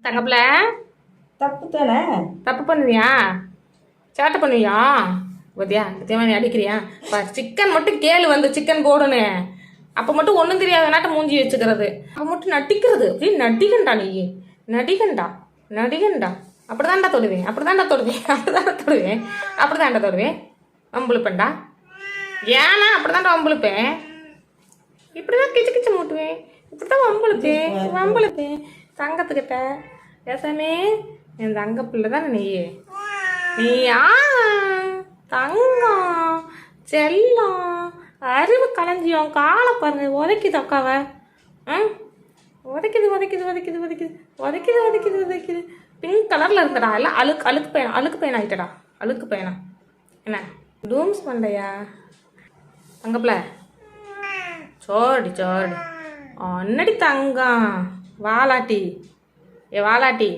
தங்கப்பில தப்பு தானே? தப்பு பண்ணுவியா? சேட்டை பண்ணுவியா? பத்தியா தேவை அடிக்கிறியா? சிக்கன் மட்டும் கேளு வந்து சிக்கன் போடுன்னு. அப்போ மட்டும் ஒன்றும் தெரியாத நாட்டை மூஞ்சி வச்சுக்கிறது. அப்போ மட்டும் நட்டிக்கிறது. அப்படி நடிகண்டா நீ, நடிகண்டா நடிகண்டா. அப்படிதான்டா தொடுவேன், அப்படிதான்டா தொடுவேன், அப்படிதான்டா தொடுவேன், அப்படிதான்டா தொடுவேன். வம்புழுப்பேன்டா. ஏன்னா அப்படிதான்டா வம்புழுப்பேன். இப்படிதான் கிச்சு கிச்சு மூட்டுவேன். இப்படிதான் வம்புழுப்பேன் தங்கத்துக்கிட்ட. பேசாமே என் தங்க பிள்ளை தானே நீயா? தங்கம் செல்லம் அறிவு களஞ்சியம். காலை பாருங்க உதைக்குது அக்காவ. உதைக்குது உதைக்குது உதைக்குது உதைக்குது உதைக்குது உதைக்குது உதைக்குது. பிங்க் கலரில் இருந்தடா. எல்லாம் அழுக்கு பையன் ஆகிட்டடா. அழுக்கு பையனா என்ன டூம்ஸ் பண்ணையா தங்கப்பில? சோடி சோடி அன்னடி தங்கம் வாலாட்டி. வாலாட்டி